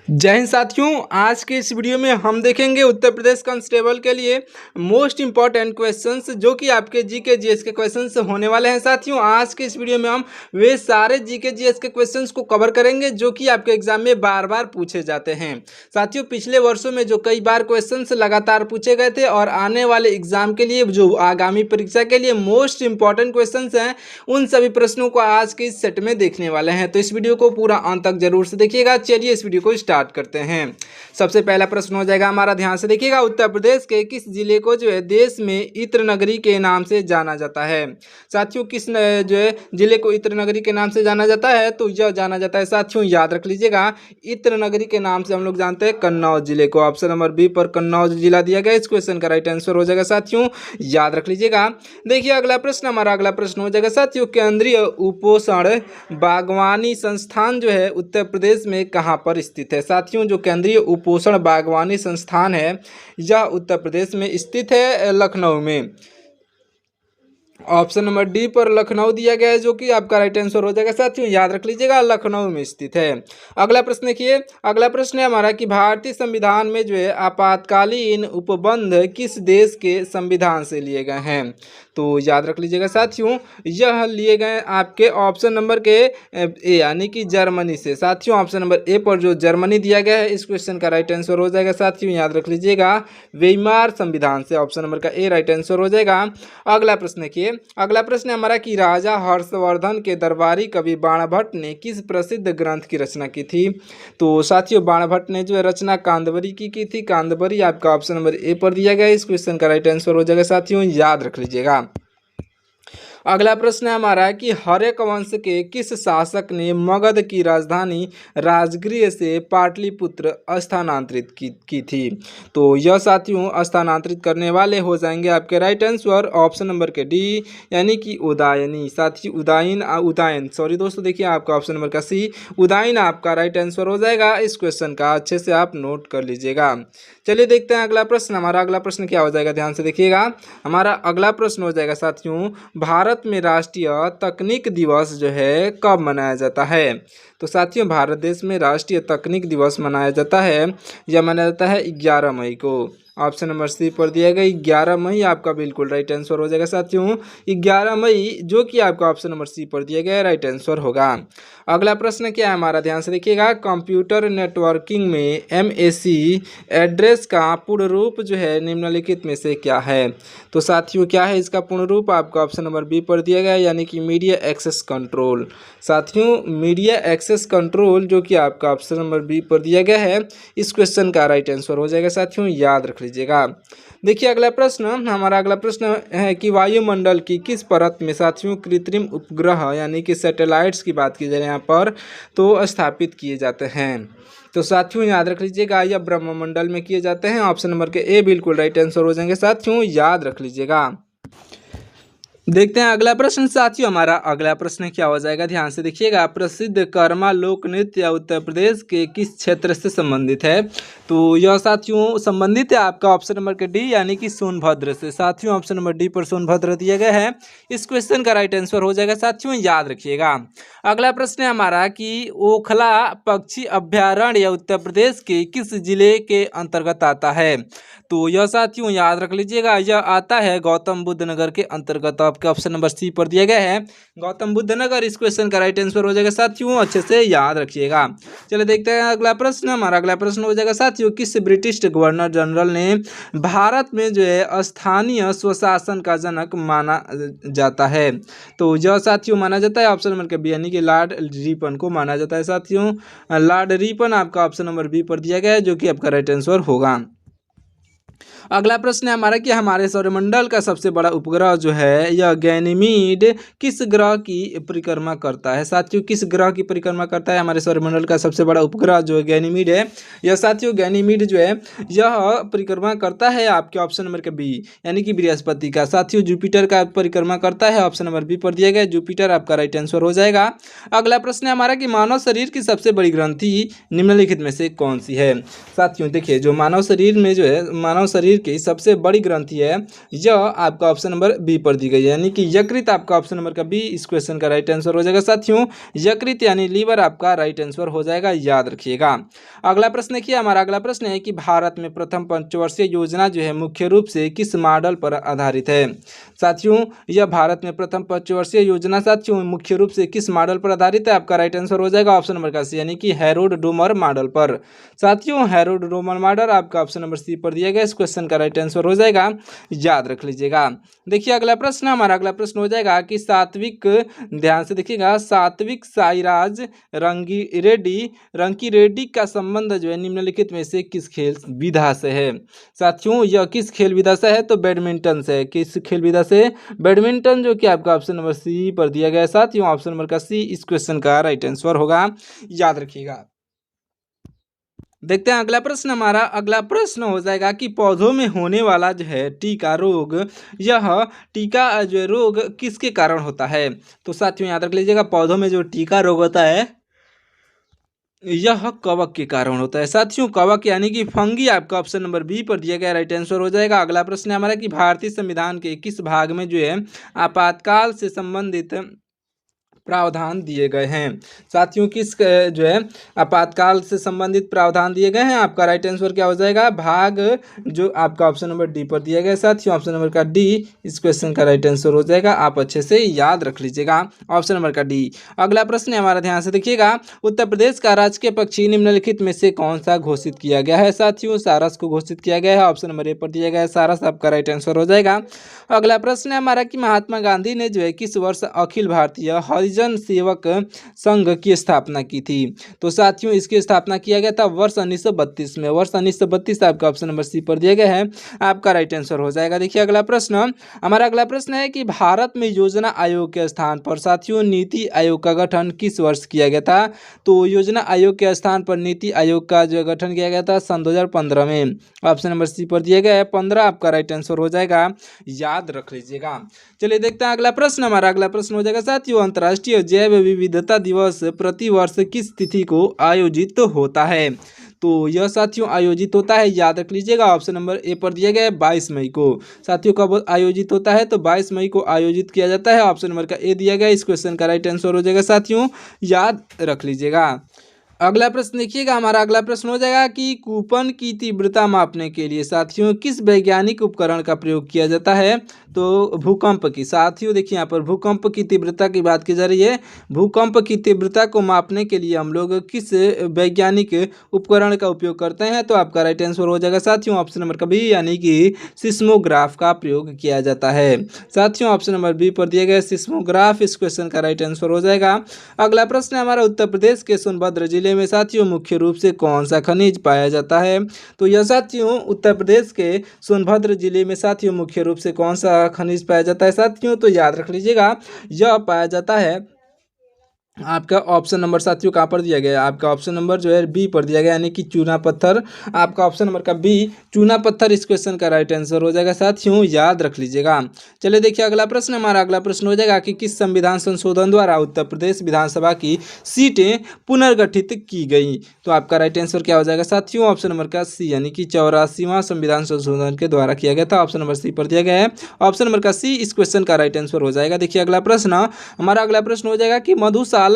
जय हिंद साथियों। आज के इस वीडियो में हम देखेंगे उत्तर प्रदेश कांस्टेबल के लिए मोस्ट इंपॉर्टेंट क्वेश्चंस जो कि आपके जीके जीएस के क्वेश्चंस होने वाले हैं। साथियों आज के इस वीडियो में हम वे सारे जीके जीएस के क्वेश्चंस को कवर करेंगे जो कि आपके एग्जाम में बार बार पूछे जाते हैं। साथियों पिछले वर्षों में जो कई बार क्वेश्चंस लगातार पूछे गए थे और आने वाले एग्जाम के लिए जो आगामी परीक्षा के लिए मोस्ट इंपॉर्टेंट क्वेश्चंस हैं उन सभी प्रश्नों को आज के इस सेट में देखने वाले हैं। तो इस वीडियो को पूरा अंत तक जरूर से देखिएगा। चलिए इस वीडियो को स्टार्ट करते हैं। सबसे पहला प्रश्न हो जाएगा हमारा, ध्यान से देखिएगा। उत्तर प्रदेश के किस जिले को जो है देश में इत्र नगरी के नाम से जाना जाता है? साथियों किस जो है जिले को इत्र नगरी के नाम से जाना जाता है? तो यह जाना जाता है साथियों, याद रख लीजिएगा, इत्र नगरी के नाम से हम लोग जानते हैं कन्नौज जिले को। ऑप्शन नंबर बी पर कन्नौज जिला दिया गया। इस क्वेश्चन का राइट आंसर हो जाएगा साथियों, याद रख लीजिएगा। देखिए अगला प्रश्न, हमारा अगला प्रश्न हो जाएगा साथियों, केंद्रीय उपोषण बागवानी संस्थान जो है उत्तर प्रदेश में कहाँ पर स्थित है? साथियों जो केंद्रीय उपोषण बागवानी संस्थान है यह उत्तर प्रदेश में स्थित है, लखनऊ में। ऑप्शन नंबर डी पर लखनऊ दिया गया है जो कि आपका राइट आंसर हो जाएगा साथियों, याद रख लीजिएगा, लखनऊ में स्थित है। अगला प्रश्न देखिए, अगला प्रश्न है हमारा कि भारतीय संविधान में जो है आपातकालीन उपबंध किस देश के संविधान से लिए गए हैं? तो याद रख लीजिएगा साथियों, यह लिए गए आपके ऑप्शन नंबर के ए यानी कि जर्मनी से। साथियों ऑप्शन नंबर ए पर जो जर्मनी दिया गया है इस क्वेश्चन का राइट आंसर हो जाएगा साथियों, याद रख लीजिएगा, वेइमार संविधान से। ऑप्शन नंबर का ए राइट आंसर हो जाएगा। अगला प्रश्न देखिए, अगला प्रश्न हमारा कि राजा हर्षवर्धन के दरबारी कवि बाणभट्ट ने किस प्रसिद्ध ग्रंथ की रचना की थी? तो साथियों बाणभट्ट ने जो है रचना कांदबरी की थी। कांदबरी आपका ऑप्शन नंबर ए पर दिया गया है। इस क्वेश्चन का राइट आंसर हो जाएगा साथियों, याद रख लीजिएगा। अगला प्रश्न है हमारा कि हर्यक वंश के किस शासक ने मगध की राजधानी राजगृह से पाटलिपुत्र स्थानांतरित की थी? तो यह साथियों स्थानांतरित करने वाले हो जाएंगे आपके राइट आंसर ऑप्शन नंबर के डी यानी कि उदयनी। साथी उदयन सॉरी दोस्तों, देखिए आपका ऑप्शन नंबर का सी उदयन आपका राइट आंसर हो जाएगा। इस क्वेश्चन का अच्छे से आप नोट कर लीजिएगा। चलिए देखते हैं अगला प्रश्न। हमारा अगला प्रश्न क्या हो जाएगा, ध्यान से देखिएगा। हमारा अगला प्रश्न हो जाएगा साथियों, भारत में राष्ट्रीय तकनीक दिवस जो है कब मनाया जाता है? तो साथियों भारत देश में राष्ट्रीय तकनीक दिवस मनाया जाता है, यह मनाया जाता है 11 मई को। ऑप्शन नंबर सी पर दिया गया 11 मई आपका बिल्कुल राइट आंसर हो जाएगा साथियों, 11 मई जो कि आपका ऑप्शन नंबर सी पर दिया गया राइट आंसर होगा। अगला प्रश्न क्या है हमारा, ध्यान से देखिएगा। कंप्यूटर नेटवर्किंग में एमएसी एड्रेस का पूर्ण रूप जो है निम्नलिखित में से क्या है? तो साथियों क्या है इसका पूर्ण रूप? आपका ऑप्शन नंबर बी पर दिया गया यानी कि मीडिया एक्सेस कंट्रोल। साथियों मीडिया एक्सेस कंट्रोल जो कि आपका ऑप्शन नंबर बी पर दिया गया है, इस क्वेश्चन का राइट आंसर हो जाएगा साथियों, याद रख लीजिएगा। देखिए अगला प्रश्न, हमारा अगला प्रश्न है कि वायुमंडल की किस परत में साथियों कृत्रिम उपग्रह यानी कि सैटेलाइट्स की बात की जाए यहाँ पर तो स्थापित किए जाते हैं? तो साथियों याद रख लीजिएगा यह ब्रह्मंडल में किए जाते हैं। ऑप्शन नंबर के ए बिल्कुल राइट आंसर हो जाएंगे साथियों, याद रख लीजिएगा। देखते हैं अगला प्रश्न साथियों, हमारा अगला प्रश्न क्या हो जाएगा, ध्यान से देखिएगा। प्रसिद्ध कर्मा लोक नृत्य उत्तर प्रदेश के किस क्षेत्र से संबंधित है? तो यह साथियों संबंधित है आपका ऑप्शन नंबर के डी यानी कि सोनभद्र से। साथियों ऑप्शन नंबर डी पर सोनभद्र दिया गया है। इस क्वेश्चन का राइट आंसर हो जाएगा साथियों, याद रखिएगा। अगला प्रश्न है हमारा कि ओखला पक्षी अभ्यारण्य उत्तर प्रदेश के किस जिले के अंतर्गत आता है? तो यह साथियों याद रख लीजिएगा, यह आता है गौतम बुद्ध नगर के अंतर्गत। आपका ऑप्शन नंबर सी पर दिया गया है गौतम बुद्ध नगर। इस क्वेश्चन का राइट आंसर हो जाएगा साथियों, अच्छे से याद रखिएगा। चलिए देखते हैं अगला प्रश्न। हमारा अगला प्रश्न हो जाएगा साथियों, किस ब्रिटिश गवर्नर जनरल ने भारत में जो है स्थानीय स्वशासन का जनक माना जाता है? तो यह साथियों माना जाता है ऑप्शन नंबर के बी यानी कि लॉर्ड रिपन को माना जाता है साथियों। लॉर्ड रिपन आपका ऑप्शन नंबर बी पर दिया गया है जो कि आपका राइट आंसर होगा। अगला प्रश्न है हमारा कि हमारे सौरमंडल का सबसे बड़ा उपग्रह जो है यह गैनीमीड किस ग्रह की परिक्रमा करता है? साथियों किस ग्रह की परिक्रमा करता है हमारे सौरमंडल का सबसे बड़ा उपग्रह जो है गैनीमीड है? यह साथियों गैनीमीड जो है यह परिक्रमा करता है आपके ऑप्शन नंबर के बी यानी कि बृहस्पति का। साथियों जुपिटर का परिक्रमा करता है, ऑप्शन नंबर बी पर दिया गया जुपिटर आपका राइट आंसर हो जाएगा। अगला प्रश्न है हमारा कि मानव शरीर की सबसे बड़ी ग्रंथि निम्नलिखित में से कौन सी है? साथियों देखिए जो मानव शरीर में जो है मानव शरीर की सबसे बड़ी ग्रंथि है, यह आपका ऑप्शन नंबर बी पर दी गई है, यानी कि यकृत आपका ऑप्शन नंबर का बी इस क्वेश्चन का राइट आंसर हो जाएगा साथियों। यकृत यानी लीवर आपका राइट आंसर हो जाएगा, याद रखिएगा। अगला प्रश्न देखिए, हमारा अगला प्रश्न है कि भारत में प्रथम पंचवर्षीय योजना जो है मुख्य रूप से किस मॉडल पर आधारित है। साथियों, यह भारत में प्रथम पंचवर्षीय योजना साथियों मुख्य रूप से किस मॉडल पर आधारित है, आपका राइट आंसर हो जाएगा ऑप्शन नंबर का सी, यानी कि हैरोल्ड डोमर मॉडल पर। साथियों, हैरोल्ड डोमर मॉडल आपका ऑप्शन नंबर सी पर दिया गया, इस क्वेश्चन का राइट आंसर हो जाएगा, याद रख लीजिएगा। देखिए अगला प्रश्न, हमारा अगला प्रश्न हो जाएगा कि सात्विक, ध्यान से देखिएगा, सात्विक साईराज रंकी रेड्डी का संबंध जो है निम्नलिखित में से किस खेल विधा से है। साथियों, यह किस खेल विधा से है, तो बैडमिंटन से। किस खेल विधा से, बैडमिंटन, जो कि आपका ऑप्शन नंबर सी पर दिया गया है साथियों, ऑप्शन नंबर का सी इस क्वेश्चन का राइट आंसर होगा, याद रखिएगा। देखते हैं अगला प्रश्न, हमारा अगला प्रश्न हो जाएगा कि पौधों में होने वाला जो है टीका रोग, यह टीका जो है रोग किसके कारण होता है। तो साथियों याद रख लीजिएगा, पौधों में जो टीका रोग होता है यह कवक के कारण होता है साथियों। कवक यानी कि फंगी आपका ऑप्शन नंबर बी पर दिया गया राइट आंसर हो जाएगा। अगला प्रश्न है हमारा कि भारतीय संविधान के किस भाग में जो है आपातकाल से संबंधित प्रावधान दिए गए हैं। साथियों, किस जो है आपातकाल से संबंधित प्रावधान दिए गए हैं, आपका राइट आंसर क्या हो जाएगा, भाग जो आपका ऑप्शन नंबर डी पर दिया गया है साथियों, ऑप्शन नंबर का डी इस क्वेश्चन का राइट आंसर हो जाएगा। आप अच्छे से याद रख लीजिएगा, ऑप्शन नंबर का डी। अगला प्रश्न है हमारा, ध्यान से देखिएगा, उत्तर प्रदेश का राजकीय पक्षी निम्नलिखित में से कौन सा घोषित किया गया है। साथियों, सारस को घोषित किया गया है, ऑप्शन नंबर ए पर दिया गया है सारस, आपका राइट आंसर हो जाएगा। अगला प्रश्न है हमारा कि महात्मा गांधी ने जो है किस वर्ष अखिल भारतीय हरिजन सेवक संघ की स्थापना की थी। तो साथियों, इसकी स्थापना किया गया था वर्ष 1932 में। वर्ष 1932 आपका ऑप्शन नंबर सी पर दिया गया है, आपका राइट आंसर हो जाएगा। देखिए अगला प्रश्न, हमारा अगला प्रश्न है कि भारत में योजना आयोग के स्थान पर साथियों नीति आयोग का गठन किस वर्ष किया गया था। तो योजना आयोग के स्थान पर नीति आयोग का जो गठन किया गया था सन 2015 में, ऑप्शन नंबर सी पर दिया गया है 15, आपका राइट आंसर हो जाएगा, याद रख लीजिएगा। चलिए देखते हैं अगला प्रश्न, हमारा अगला प्रश्न हो जाएगा साथियों, अंतर्राष्ट्रीय जैव विविधता दिवस प्रति वर्ष किस तिथि को आयोजित होता है। तो यह साथियों आयोजित होता है, याद रख लीजिएगा, ऑप्शन नंबर ए पर दिया गया है 22 मई को। साथियों कब आयोजित होता है, तो 22 मई को आयोजित किया जाता है, ऑप्शन नंबर का ए दिया गया है, इस क्वेश्चन का राइट आंसर हो जाएगा साथियों, याद रख लीजिएगा। अगला प्रश्न देखिएगा, हमारा अगला प्रश्न हो जाएगा कि कूपन की तीव्रता मापने के लिए साथियों किस वैज्ञानिक उपकरण का प्रयोग किया जाता है। तो भूकंप की। साथियों देखिए यहाँ पर भूकंप की तीव्रता की बात की जा रही है। भूकंप की तीव्रता को मापने के लिए हम लोग किस वैज्ञानिक उपकरण का उपयोग करते हैं, तो आपका राइट आंसर हो जाएगा साथियों, ऑप्शन नंबर का बी, यानी कि सिस्मोग्राफ का प्रयोग किया जाता है। साथियों ऑप्शन नंबर बी पर दिया गया सिस्मोग्राफ, इस क्वेश्चन का राइट आंसर हो जाएगा। अगला प्रश्न है हमारा, उत्तर प्रदेश के सोनभद्र जिले में साथियों मुख्य रूप से कौन सा खनिज पाया जाता है। तो यह साथियों उत्तर प्रदेश के सोनभद्र जिले में साथियों मुख्य रूप से कौन सा खनिज पाया जाता है साथियों, तो याद रख लीजिएगा, यह पाया जाता है आपका ऑप्शन नंबर साथियों कहाँ पर दिया गया है, आपका ऑप्शन नंबर जो है बी पर दिया गया, यानी कि चूना पत्थर, आपका ऑप्शन नंबर का बी चूना पत्थर इस क्वेश्चन का राइट आंसर हो जाएगा साथियों, याद रख लीजिएगा। चलिए देखिए अगला प्रश्न, हमारा अगला प्रश्न हो जाएगा कि किस संविधान संशोधन द्वारा उत्तर प्रदेश विधानसभा की सीटें पुनर्गठित की गई। तो आपका राइट आंसर क्या हो जाएगा साथियों, ऑप्शन नंबर का सी, यानी कि 84वां संविधान संशोधन के द्वारा किया गया था, ऑप्शन नंबर सी पर दिया गया है, ऑप्शन नंबर का सी इस क्वेश्चन का राइट आंसर हो जाएगा। देखिए अगला प्रश्न, हमारा अगला प्रश्न हो जाएगा कि मधुशाला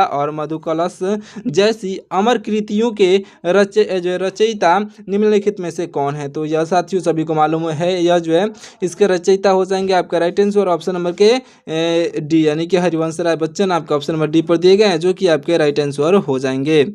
और मधुकलश जैसी अमर कृतियों के रचयिता निम्नलिखित में से कौन है। तो यह साथियों सभी को मालूम है, यह जो है इसके रचयिता हो जाएंगे आपका राइट आंसर ऑप्शन नंबर के डी, यानी कि हरिवंश राय बच्चन, आपका ऑप्शन नंबर डी पर दिए गए हैं, जो कि आपके राइट आंसर हो जाएंगे।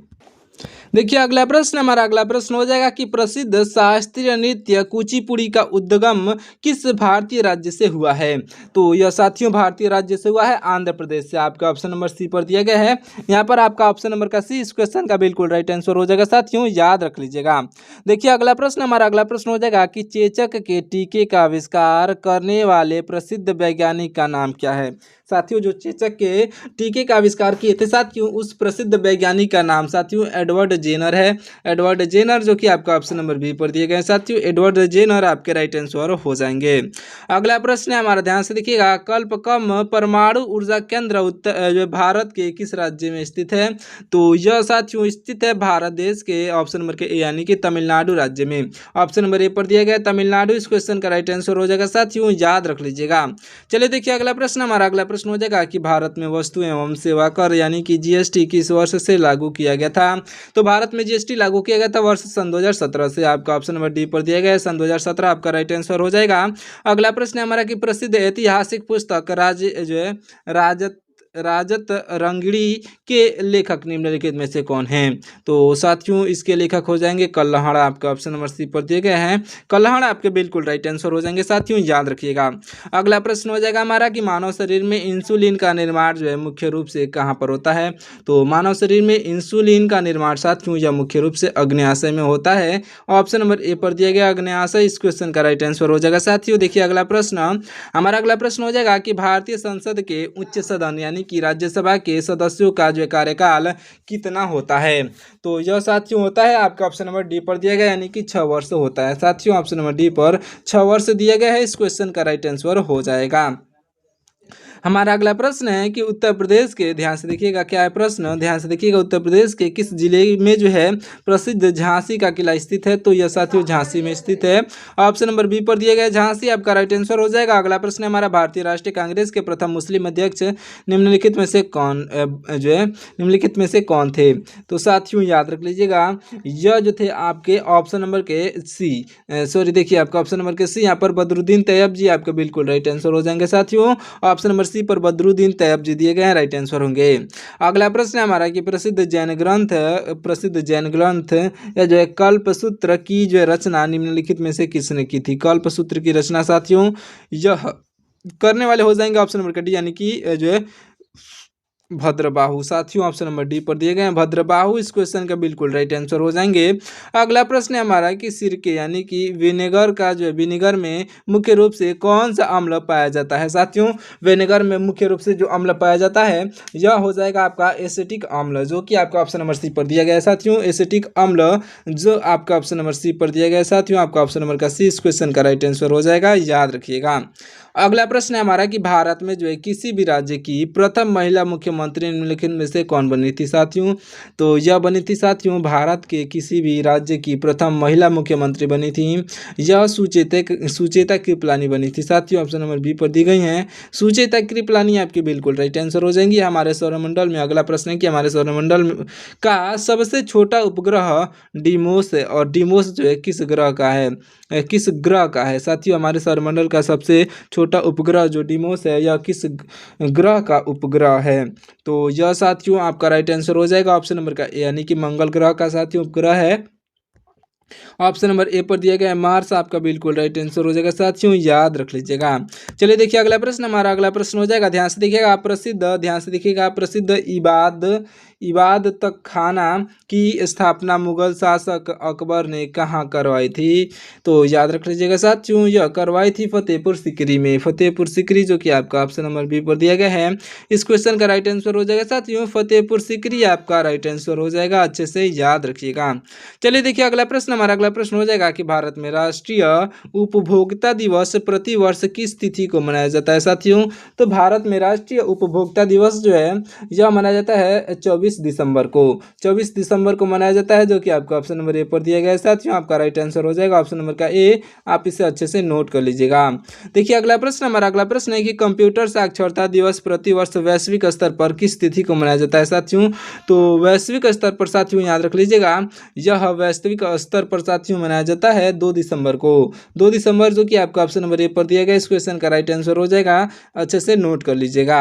देखिए अगला प्रश्न, हमारा अगला प्रश्न हो जाएगा कि प्रसिद्ध शास्त्रीय नृत्य कुचिपुड़ी का उद्गम किस भारतीय राज्य से हुआ है। तो यह साथियों भारतीय राज्य से हुआ है आंध्र प्रदेश से, आपका ऑप्शन नंबर सी पर दिया गया है। यहाँ पर आपका ऑप्शन नंबर का सी इस क्वेश्चन का बिल्कुल राइट आंसर हो जाएगा साथियों, याद रख लीजिएगा। देखिए अगला प्रश्न, हमारा अगला प्रश्न हो जाएगा कि चेचक के टीके का आविष्कार करने वाले प्रसिद्ध वैज्ञानिक का नाम क्या है। साथियों जो चेचक के टीके का आविष्कार किए थे साथियों, उस प्रसिद्ध वैज्ञानिक का नाम साथियों एडवर्ड जेनर है। एडवर्ड जेनर जो कि आपका ऑप्शन नंबर बी पर दिए गए साथियों, एडवर्ड जेनर आपके राइट आंसर हो जाएंगे। अगला प्रश्न है हमारा, ध्यान से देखिएगा, कल्पकम परमाणु ऊर्जा केंद्र जो भारत के किस राज्य में स्थित है? तो यह साथियों स्थित है भारत देश के ऑप्शन नंबर के ए यानी कि तमिलनाडु राज्य में। ऑप्शन नंबर ए पर दिया गया तमिलनाडु, इस क्वेश्चन का राइट आंसर हो जाएगा साथियों, याद रख लीजिएगा। चलिए देखिए अगला प्रश्न, हमारा अगला प्रश्न हो जाएगा कि भारत में वस्तु एवं सेवा कर यानी कि जीएसटी किस वर्ष से लागू किया गया था? तो भारत में जीएसटी लागू किया गया था वर्ष सन 2017 से। आपका ऑप्शन नंबर डी पर दिया गया है सन 2017 आपका राइट आंसर हो जाएगा। अगला प्रश्न है हमारा कि प्रसिद्ध ऐतिहासिक पुस्तक राजत रंगड़ी के लेखक निम्नलिखित में से कौन हैं? तो साथियों इसके लेखक हो जाएंगे कल्हड़, आपका ऑप्शन नंबर सी पर दिए गए हैं कल्हड़, आपके बिल्कुल राइट आंसर हो जाएंगे साथियों, याद रखिएगा। अगला प्रश्न हो जाएगा हमारा कि मानव शरीर में इंसुलिन का निर्माण जो है मुख्य रूप से कहाँ पर होता है? तो मानव शरीर में इंसुलिन का निर्माण साथियों यह मुख्य रूप से अग्न्याशय में होता है। ऑप्शन नंबर ए पर दिया गया अग्न्याशय, इस क्वेश्चन का राइट आंसर हो जाएगा साथियों। देखिए अगला प्रश्न, हमारा अगला प्रश्न हो जाएगा कि भारतीय संसद के उच्च सदन यानी कि राज्यसभा के सदस्यों का जो कार्यकाल कितना होता है? तो यह साथियों होता है आपका ऑप्शन नंबर डी पर दिया गया यानी कि 6 वर्ष होता है साथियों, ऑप्शन नंबर डी पर 6 वर्ष दिया गया है, इस क्वेश्चन का राइट आंसर हो जाएगा। हमारा अगला प्रश्न है कि उत्तर प्रदेश के, ध्यान से देखिएगा क्या है प्रश्न, ध्यान से देखिएगा, उत्तर प्रदेश के किस जिले में जो है प्रसिद्ध झांसी का किला स्थित है? तो यह साथियों झांसी में स्थित है। ऑप्शन नंबर बी पर दिया गया झांसी, आपका राइट आंसर हो जाएगा। अगला प्रश्न है हमारा, भारतीय राष्ट्रीय कांग्रेस के प्रथम मुस्लिम अध्यक्ष निम्नलिखित में से कौन जो है निम्नलिखित में से कौन थे? तो साथियों याद रख लीजिएगा, यह जो थे आपके ऑप्शन नंबर के सी, सॉरी देखिए आपका ऑप्शन नंबर के सी, यहाँ पर बदरुद्दीन तैयब जी आपका बिल्कुल राइट आंसर हो जाएंगे साथियों। ऑप्शन नंबर सी पर बदरुद्दीन तैयब जी दिए गए हैं, राइट आंसर होंगे। अगला प्रश्न है हमारा कि प्रसिद्ध जैन ग्रंथ या जो है कल्पसूत्र की जो रचना निम्नलिखित में से किसने की थी? कल्पसूत्र की रचना साथियों यह करने वाले हो जाएंगे ऑप्शन नंबर का डी यानी कि जो है भद्रबाहु साथियों, ऑप्शन नंबर डी पर दिए गए हैं भद्रबाहु, इस क्वेश्चन का बिल्कुल राइट आंसर हो जाएंगे। अगला प्रश्न है हमारा कि सिरके यानी कि विनेगर का जो है विनेगर में मुख्य रूप से कौन सा अम्ल पाया जाता है? साथियों विनेगर में मुख्य रूप से जो अम्ल पाया जाता है यह हो जाएगा आपका एसिटिक अम्ल, जो कि आपका ऑप्शन नंबर सी पर दिया गया है साथियों, एसिटिक अम्ल जो आपका ऑप्शन नंबर सी पर दिया गया है साथियों, आपका ऑप्शन नंबर का सी इस क्वेश्चन का राइट आंसर हो जाएगा, याद रखिएगा। अगला प्रश्न है हमारा कि भारत में जो है किसी भी राज्य की प्रथम महिला मुख्यमंत्री निम्नलिखित में से कौन बनी थी? साथियों तो यह बनी थी साथियों भारत के किसी भी राज्य की प्रथम महिला मुख्यमंत्री बनी थी, यह सुचेता कृपलानी बनी थी साथियों, ऑप्शन नंबर बी पर दी गई हैं सुचेता कृपलानी, आपकी बिल्कुल राइट आंसर हो जाएंगी हमारे सौरमंडल में। अगला प्रश्न है कि हमारे सौरमंडल का सबसे छोटा उपग्रह डिमोस है, और डिमोस जो है किस ग्रह का है, किस ग्रह का है? साथियों हमारे सौरमंडल का सबसे छोटा उपग्रह जो डिमोस है यह किस ग्रह का उपग्रह है? तो यह साथियों आपका राइट आंसर हो जाएगा ऑप्शन नंबर का ए यानी कि मंगल ग्रह का साथियों उपग्रह है, ऑप्शन नंबर ए पर दिया गया है मार्स, आपका बिल्कुल राइट आंसर हो जाएगा साथियों, याद रख लीजिएगा। चलिए देखिए अगला प्रश्न, हमारा अगला प्रश्न हो जाएगा, ध्यान से देखिएगा प्रसिद्ध इबाद तक खाना की स्थापना मुगल शासक अकबर ने कहाँ करवाई थी? तो याद रख लीजिएगा साथियों यह करवाई थी फतेहपुर सीकरी में, फतेहपुर सीकरी जो कि आपका ऑप्शन नंबर बी पर दिया गया है, इस क्वेश्चन का राइट आंसर हो जाएगा साथियों फतेहपुर सीकरी, आपका राइट आंसर हो जाएगा, अच्छे से याद रखिएगा। चलिए देखिए अगला प्रश्न, हमारा अगला प्रश्न हो जाएगा कि भारत में राष्ट्रीय उपभोक्ता दिवस प्रति वर्ष किस तिथि को मनाया जाता है? साथियों तो भारत में राष्ट्रीय उपभोक्ता दिवस जो है यह मनाया जाता है 24 दिसंबर को मनाया जाता है, जो कि आपका ऑप्शन नंबर ए पर दिया गया है साथियों, आपका राइट आंसर हो जाएगा ऑप्शन नंबर का ए, आप इसे अच्छे से नोट कर लीजिएगा। देखिए अगला प्रश्न, हमारा अगला प्रश्न है कि कंप्यूटर साक्षरता दिवस प्रति वर्ष वैश्विक स्तर पर किस तिथि को मनाया जाता है? साथियों तो वैश्विक स्तर पर साथियों याद रख लीजिएगा यह वैश्विक स्तर पर साथियों मनाया जाता है 2 दिसंबर को, 2 दिसंबर जो कि आपका ऑप्शन नंबर ए पर दिया गया, इस क्वेश्चन का राइट आंसर हो जाएगा, अच्छे से नोट कर लीजिएगा।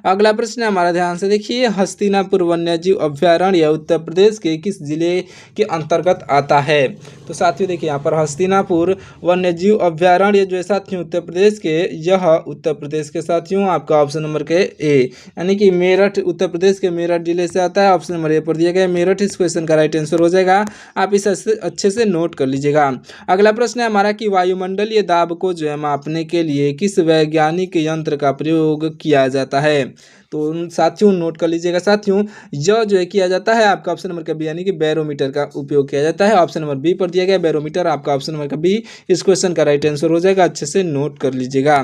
अगला प्रश्न है हमारा, ध्यान से देखिए, हस्तिनापुर वन्य वन्यजीव अभयारण्य उत्तर प्रदेश के किस जिले के अंतर्गत आता है? तो साथियों देखिए यहाँ पर हस्तिनापुर वन्यजीव अभयारण्य जो है साथियों उत्तर प्रदेश के, यह उत्तर प्रदेश के साथियों आपका ऑप्शन नंबर के ए यानी कि मेरठ, उत्तर प्रदेश के मेरठ जिले से आता है। ऑप्शन नंबर ए पर दिया गया मेरठ इस क्वेश्चन का राइट आंसर हो जाएगा। आप इसे अच्छे से नोट कर लीजिएगा। अगला प्रश्न है हमारा कि वायुमंडलीय दाब को जो है मापने के लिए किस वैज्ञानिक यंत्र का प्रयोग किया जाता है? तो साथियों नोट कर लीजिएगा साथियों, यह जो है किया जाता है आपका ऑप्शन नंबर का बी यानी कि बैरोमीटर का उपयोग किया जाता है। ऑप्शन नंबर बी पर दिया गया बैरोमीटर, आपका ऑप्शन नंबर का बी इस क्वेश्चन का राइट आंसर हो जाएगा। अच्छे से नोट कर लीजिएगा।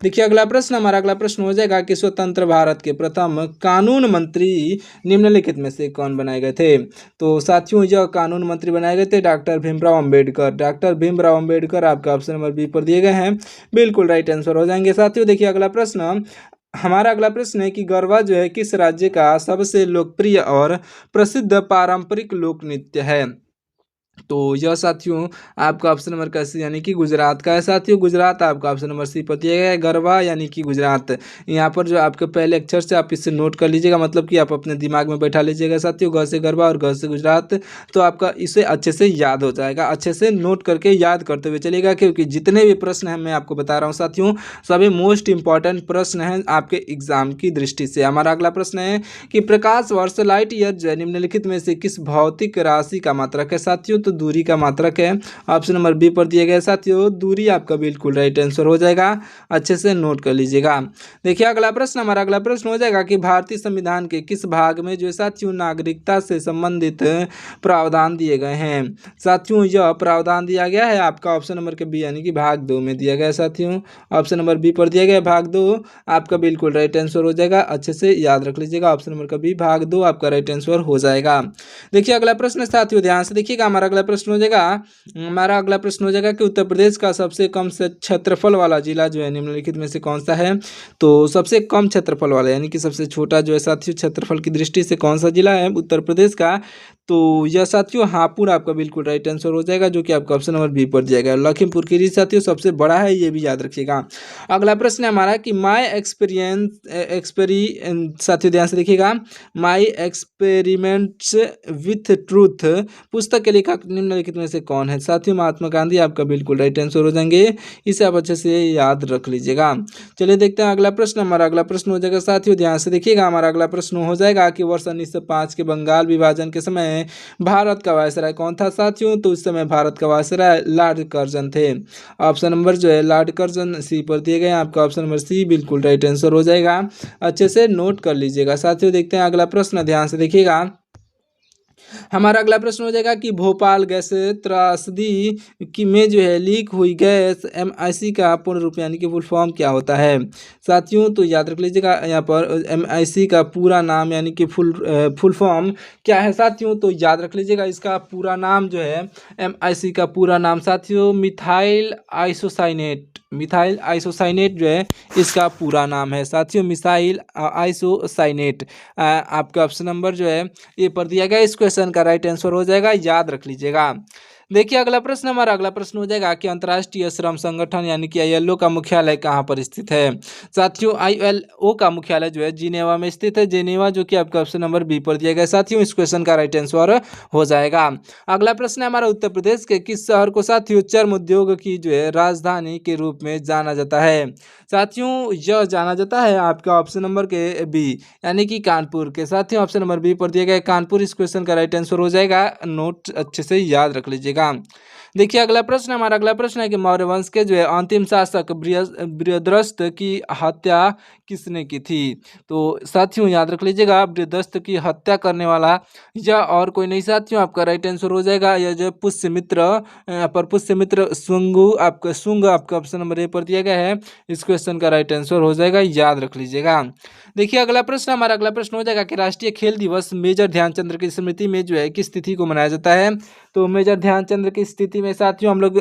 देखिए अगला प्रश्न, हमारा अगला प्रश्न हो जाएगा कि स्वतंत्र भारत के प्रथम कानून मंत्री निम्नलिखित में से कौन बनाए गए थे? तो साथियों यह कानून मंत्री बनाए गए थे डॉक्टर भीमराव अम्बेडकर। डॉक्टर भीमराव अम्बेडकर आपका ऑप्शन नंबर बी पर दिए गए हैं, बिल्कुल राइट आंसर हो जाएंगे। साथियों देखिए अगला प्रश्न, हमारा अगला प्रश्न है कि गरबा जो है किस राज्य का सबसे लोकप्रिय और प्रसिद्ध पारंपरिक लोक नृत्य है? तो यह साथियों आपका ऑप्शन नंबर का सी यानी कि गुजरात का है। साथियों गुजरात आपका ऑप्शन नंबर सी पर दिया गया है, गरबा यानी कि गुजरात। यहाँ पर जो आपके पहले अक्षर से आप इससे नोट कर लीजिएगा, मतलब कि आप अपने दिमाग में बैठा लीजिएगा साथियों, ग से गरबा और ग से गुजरात, तो आपका इसे अच्छे से याद हो जाएगा। अच्छे से नोट करके याद करते हुए चलिएगा, क्योंकि जितने भी प्रश्न हैं मैं आपको बता रहा हूँ साथियों, सभी मोस्ट इंपॉर्टेंट प्रश्न हैं आपके एग्जाम की दृष्टि से। हमारा अगला प्रश्न है कि प्रकाश वर्ष लाइट ईयर जो है निम्नलिखित में से किस भौतिक राशि का मात्रक है? साथियों तो दूरी का मात्रक है। ऑप्शन नंबर बी पर दिया गया साथियों, दूरी आपका बिल्कुल राइट आंसर हो जाएगा। अच्छे से नोट कर लीजिएगा। देखिए अगला प्रश्न, हमारा अगला प्रश्न हो जाएगा कि भारतीय संविधान के किस भाग में जो है साथियों नागरिकता से संबंधित प्रावधान दिए गए हैं? साथियों यह प्रावधान दिया गया है आपका ऑप्शन नंबर के बी यानी कि भाग 2 में दिया गया है साथियों। ऑप्शन नंबर बी पर दिया गया भाग 2 आपका बिल्कुल राइट आंसर हो जाएगा। अच्छे से याद रख लीजिएगा, ऑप्शन नंबर का बी भाग 2 आपका राइट आंसर हो जाएगा। देखिए अगला प्रश्न साथियों ध्यान से देखिएगा, हमारा अगला प्रश्न हो जाएगा कि उत्तर प्रदेश का सबसे कम से क्षेत्रफल वाला जिला जो है निम्नलिखित में से कौन सा है? तो सबसे कम क्षेत्रफल वाला यानी कि सबसे छोटा जो है साथियों क्षेत्रफल की दृष्टि से कौन सा जिला है उत्तर प्रदेश का? तो यह साथियों हापुड़ आपका बिल्कुल राइट आंसर हो जाएगा, जो कि आपका ऑप्शन नंबर बी पर दिया गया। लखीमपुर खीरी साथियों सबसे बड़ा है, ये भी याद रखिएगा। अगला प्रश्न है हमारा कि साथियों ध्यान से देखिएगा, माई एक्सपेरिमेंट्स विथ ट्रूथ पुस्तक के लेखक निम्नलिखित में से कौन है? साथियों महात्मा गांधी आपका बिल्कुल राइट आंसर हो जाएंगे, इसे आप अच्छे से याद रख लीजिएगा। चलिए देखते हैं अगला प्रश्न, हमारा अगला प्रश्न हो जाएगा साथियों ध्यान से देखिएगा, हमारा अगला प्रश्न हो जाएगा कि वर्ष 1905 के बंगाल विभाजन के समय भारत का वायसराय कौन था? साथियों तो उस समय भारत का वायसराय लॉर्ड कर्जन थे। ऑप्शन नंबर जो है लॉर्ड कर्जन सी पर दिए गए, आपका ऑप्शन नंबर सी बिल्कुल राइट आंसर हो जाएगा। अच्छे से नोट कर लीजिएगा। साथियों देखते हैं अगला प्रश्न, ध्यान से देखिएगा, हमारा अगला प्रश्न हो जाएगा कि भोपाल गैस त्रासदी की में जो है लीक हुई गैस MIC का पूर्ण रूप यानी कि फुल फॉर्म क्या होता है? साथियों तो याद रख लीजिएगा, यहाँ पर MIC का पूरा नाम यानी कि फुल फॉर्म क्या है? साथियों तो याद रख लीजिएगा, इसका पूरा नाम जो है MIC का पूरा नाम साथियों मिथाइल आइसोसाइनेट जो है इसका पूरा नाम है साथियों, मिसाइल आइसोसाइनेट। आपका ऑप्शन नंबर जो है ये पर दिया गया, इस क्वेश्चन का राइट आंसर हो जाएगा, याद रख लीजिएगा। देखिए अगला प्रश्न, हमारा अगला प्रश्न हो जाएगा कि अंतर्राष्ट्रीय श्रम संगठन यानी कि ILO का मुख्यालय कहाँ पर स्थित है? साथियों ILO का मुख्यालय जो है जिनेवा में स्थित है, जिनेवा, जो कि आपका ऑप्शन नंबर बी पर दिया गया साथियों, इस क्वेश्चन का राइट आंसर हो जाएगा। अगला प्रश्न है हमारा उत्तर प्रदेश के किस शहर को साथियों चर्म उद्योग की जो है राजधानी के रूप में जाना जाता है? साथियों यह जाना जाता है आपका ऑप्शन नंबर के बी यानी कि कानपुर के। साथियों ऑप्शन नंबर बी पर दिया गया कानपुर, इस क्वेश्चन का राइट आंसर हो जाएगा। नोट अच्छे से याद रख लीजिएगा। देखिए अगला प्रश्न, हमारा अगला प्रश्न है कि मौर्य वंश के जो है अंतिम शासक बृहद्रथ की हत्या किसने की थी? तो साथियों याद रख लीजिएगा, बृहद्रथ की हत्या करने वाला या और कोई नहीं साथियों, आपका राइट आंसर हो जाएगा यह जो पुष्यमित्र शुंग आपका ऑप्शन नंबर ए पर दिया गया है, इस क्वेश्चन का राइट आंसर हो जाएगा, याद रख लीजिएगा। देखिए अगला प्रश्न, हमारा अगला प्रश्न हो जाएगा कि राष्ट्रीय खेल दिवस मेजर ध्यानचंद की स्मृति में जो है किस तिथि को मनाया जाता है? तो मेजर ध्यानचंद की स्थिति में साथियों हम लोग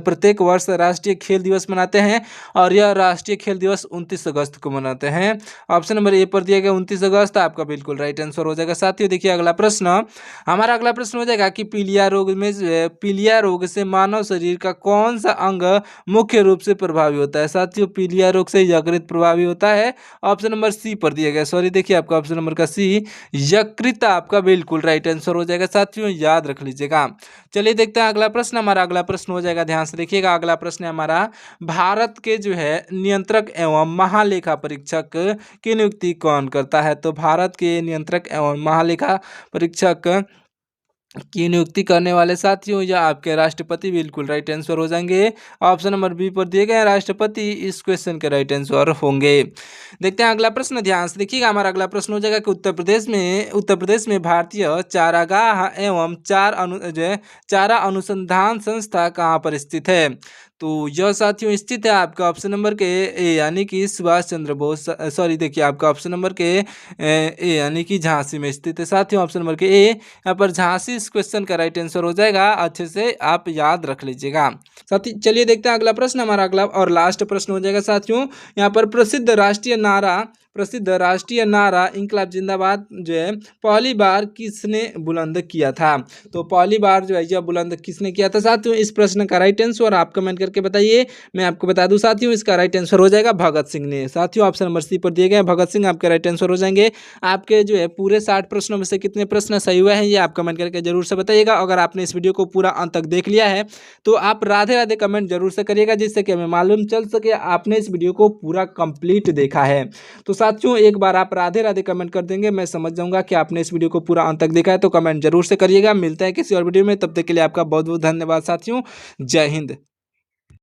प्रत्येक वर्ष राष्ट्रीय खेल दिवस मनाते हैं और यह राष्ट्रीय खेल दिवस 29 अगस्त को मनाते हैं। ऑप्शन नंबर ए पर दिया गया 29 अगस्त आपका बिल्कुल राइट आंसर हो जाएगा। साथियों देखिए अगला प्रश्न, हमारा अगला प्रश्न हो जाएगा कि पीलिया रोग में जो है, पीलिया रोग से मानव शरीर का कौन सा अंग मुख्य रूप से प्रभावी होता है। साथियों पीलिया रोग से यकृत प्रभावी होता है। ऑप्शन नंबर सी पर दिया गया, सॉरी देखिए आपका ऑप्शन नंबर का सी यकृत आपका बिल्कुल राइट आंसर हो जाएगा। साथियों याद रख लीजिएगा। चलिए देखते हैं अगला प्रश्न, हमारा अगला प्रश्न हो जाएगा, ध्यान से देखिएगा। अगला प्रश्न है हमारा, भारत के जो है नियंत्रक एवं महालेखा परीक्षक की नियुक्ति कौन करता है। तो भारत के नियंत्रक एवं महालेखा परीक्षक की नियुक्ति करने वाले साथियों या आपके राष्ट्रपति बिल्कुल राइट आंसर हो जाएंगे। ऑप्शन नंबर बी पर दिए गए राष्ट्रपति इस क्वेश्चन के राइट आंसर होंगे। देखते हैं अगला प्रश्न, ध्यान से देखिएगा। हमारा अगला प्रश्न हो जाएगा कि उत्तर प्रदेश में भारतीय चारागाह एवं चारा अनुसंधान संस्था कहाँ पर स्थित है। तो यह साथियों स्थित है आपका ऑप्शन नंबर के ए यानी कि सुभाष चंद्र बोस, सॉरी देखिए आपका ऑप्शन नंबर के ए यानी कि झांसी में स्थित है। साथियों ऑप्शन नंबर के ए यहाँ पर झांसी इस क्वेश्चन का राइट आंसर हो जाएगा। अच्छे से आप याद रख लीजिएगा। साथी चलिए देखते हैं अगला प्रश्न, हमारा अगला और लास्ट प्रश्न हो जाएगा साथियों। यहाँ पर प्रसिद्ध राष्ट्रीय नारा इंकलाब जिंदाबाद जो है पहली बार किसने बुलंद किया था। तो पहली बार जो है यह बुलंद किसने किया था। साथियों इस प्रश्न का राइट आंसर आप कमेंट करके बताइए। मैं आपको बता दूं साथियों इसका राइट आंसर हो जाएगा भगत सिंह ने। साथियों ऑप्शन नंबर सी पर दिए गए भगत सिंह आपके राइट आंसर हो जाएंगे। आपके जो है पूरे 60 प्रश्नों में से कितने प्रश्न सही हुए हैं ये आप कमेंट करके जरूर से बताइएगा। अगर आपने इस वीडियो को पूरा अंत तक देख लिया है तो आप राधे राधे कमेंट जरूर से करिएगा, जिससे कि हमें मालूम चल सके आपने इस वीडियो को पूरा कंप्लीट देखा है। तो साथियों एक बार आप राधे राधे कमेंट कर देंगे, मैं समझ जाऊंगा कि आपने इस वीडियो को पूरा अंत तक देखा है। तो कमेंट जरूर से करिएगा। मिलते हैं किसी और वीडियो में, तब तक के लिए आपका बहुत बहुत धन्यवाद साथियों। जय हिंद।